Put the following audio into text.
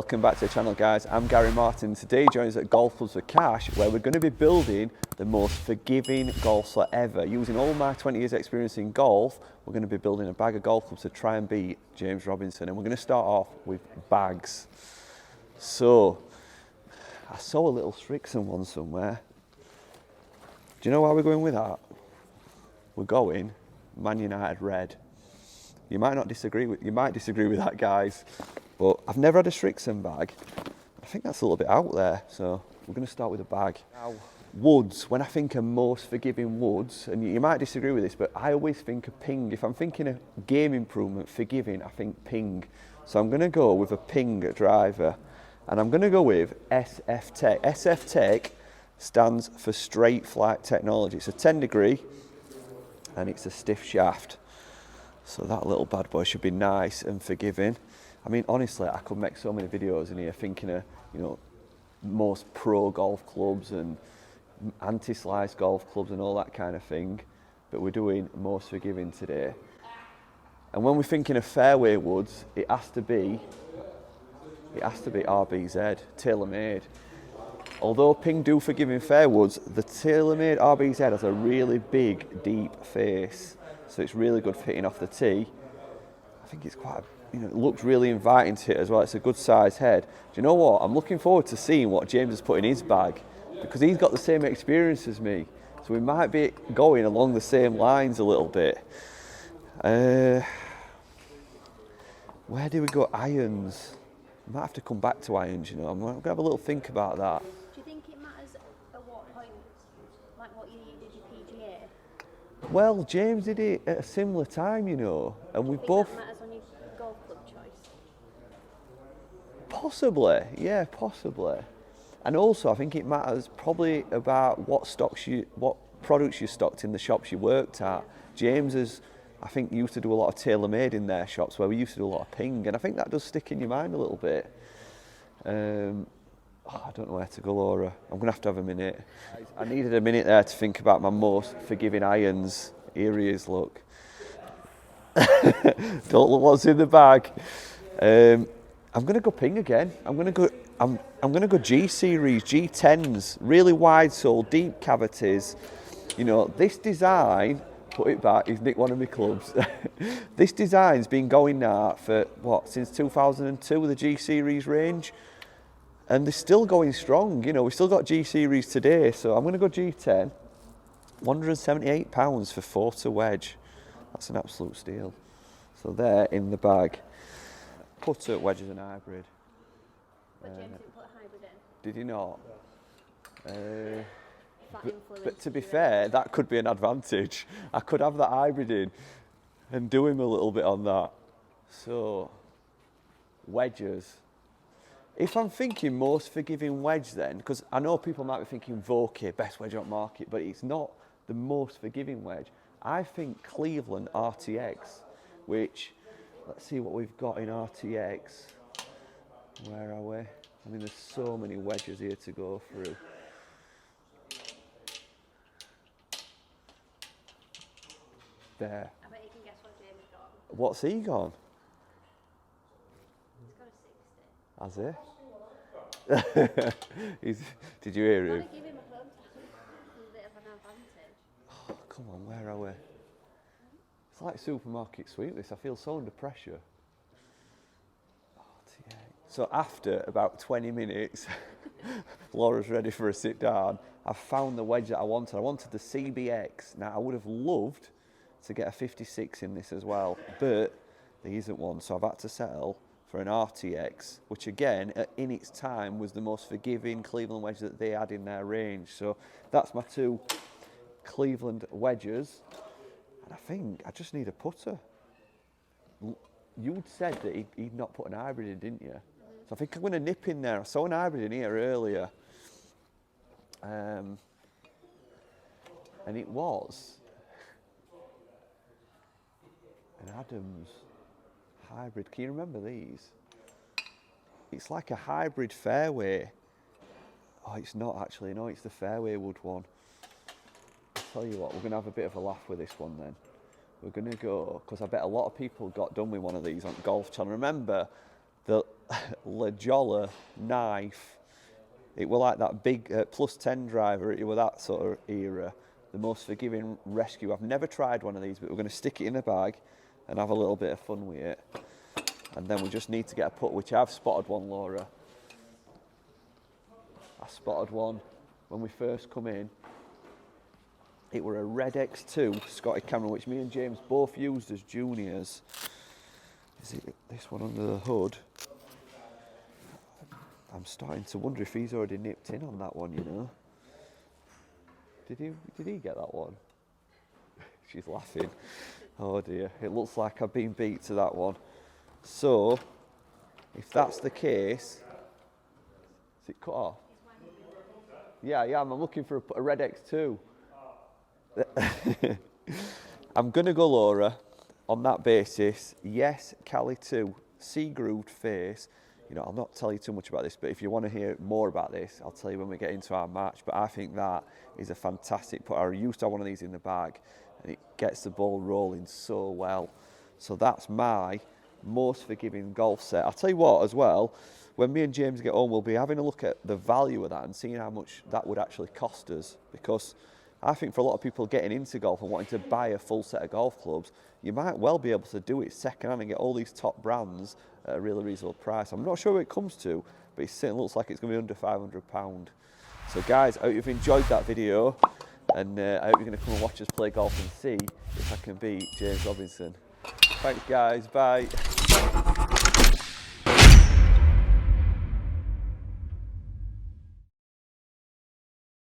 Welcome back to the channel, guys. I'm Gary Martin. Today joins us at Golf Clubs for Cash, where we're going to be building the most forgiving golf slot ever. Using all my 20 years experience in golf, we're going to be building a bag of golf clubs to try and beat James Robinson. And we're going to start off with bags. So, I saw a little Strixon one somewhere. Do you know why we're going with that? We're going Man United red. You might disagree with that, guys, but I've never had a Strixon bag. I think that's a little bit out there, so we're going to start with a bag. Now, woods, when I think of most forgiving woods, and you might disagree with this, but I always think of ping. If I'm thinking of game improvement, forgiving, I think ping. So I'm going to go with a ping driver, and I'm going to go with SF Tech. SF Tech stands for Straight Flight Technology. It's a 10 degree, and it's a stiff shaft. So that little bad boy should be nice and forgiving. I mean, honestly, I could make so many videos in here thinking of, most pro golf clubs and anti-slice golf clubs and all that kind of thing. But we're doing most forgiving today. And when we're thinking of fairway woods, it has to be RBZ, tailor-made. Although ping do forgiving fair woods, the tailor-made RBZ has a really big, deep face. So it's really good for hitting off the tee. I think it's quite, it looks really inviting to hit as well. It's a good size head. Do you know what? I'm looking forward to seeing what James has put in his bag, because he's got the same experience as me. So we might be going along the same lines a little bit. Where do we go? Irons. I might have to come back to irons, I'm going to have a little think about that. Do you think it matters at what point, like what year you did your PGA? Well, James did it at a similar time, and we both... That matters on your golf club choice? Possibly, yeah, possibly. And also, I think it matters probably about what products you stocked in the shops you worked at. James is, I think, used to do a lot of tailor-made in their shops, where we used to do a lot of ping, and I think that does stick in your mind a little bit. I don't know where to go, Laura. I'm going to have a minute. I needed a minute there to think about my most forgiving irons. Here he is, look. Don't look what's in the bag. I'm going to go ping again. I'm going to go G series, G10s, really wide sole, deep cavities. This design, put it back, he's nicked one of my clubs. This design's been going now for since 2002 with the G series range. And they're still going strong, we've still got G series today, so I'm going to go G10. £178 for 40 wedge. That's an absolute steal. So they're in the bag. Putter, wedges and hybrid. But James didn't put a hybrid in. Did he not? But to be fair, that could be an advantage. I could have that hybrid in and do him a little bit on that. So, wedges. If I'm thinking most forgiving wedge then, because I know people might be thinking Vokey, best wedge on market, but it's not the most forgiving wedge. I think Cleveland RTX, which, let's see what we've got in RTX. Where are we? I mean, there's so many wedges here to go through. There. I bet you can guess what James got. What's he gone? He's got a 60. Has he? Did you hear him? I'll give him a club. There's a bit of an advantage. Oh, come on, where are we? It's like supermarket sweep this. I feel so under pressure. RTA. So after about 20 minutes, Laura's ready for a sit down. I've found the wedge that I wanted. I wanted the CBX. Now, I would have loved to get a 56 in this as well, but there isn't one, so I've had to settle for an RTX, which again, in its time, was the most forgiving Cleveland wedge that they had in their range. So that's my two Cleveland wedges, and I think I just need a putter. You'd said that he'd not put an hybrid in, didn't you? So I think I'm going to nip in there. I saw an hybrid in here earlier, and it was an Adams hybrid. Can you remember these? It's like a hybrid fairway. Oh, it's not actually. No, it's the fairway wood one. I'll tell you what, we're going to have a bit of a laugh with this one then. We're going to go, because I bet a lot of people got done with one of these on Golf Channel. Remember, the Lajola knife. It were like that big +10 driver. It were that sort of era. The most forgiving rescue. I've never tried one of these, but we're going to stick it in the bag and have a little bit of fun with it. And then we just need to get a put, which I've spotted one, Laura. I spotted one when we first come in. It were a Red X2 Scotty camera, which me and James both used as juniors. Is it this one under the hood? I'm starting to wonder if he's already nipped in on that one, you know. Did he get that one? She's laughing. Oh dear, it looks like I've been beat to that one. So, if that's the case, is it cut off? Yeah, I'm looking for a Red X2. I'm going to go, Laura, on that basis. Yes, Cali 2, C-grooved face. You know, I'll not tell you too much about this, but if you want to hear more about this, I'll tell you when we get into our match. But I think that is a fantastic put. I used to have one of these in the bag, and it gets the ball rolling so well. So that's my most forgiving golf set. I'll tell you what, as well, when me and James get home, we'll be having a look at the value of that and seeing how much that would actually cost us. Because I think for a lot of people getting into golf and wanting to buy a full set of golf clubs, you might well be able to do it second hand and get all these top brands at a really reasonable price. I'm not sure what it comes to, but it certainly looks like it's going to be under £500. So guys, I hope you've enjoyed that video, and I hope you're going to come and watch us play golf and see if I can beat James Robinson. Thanks guys, bye.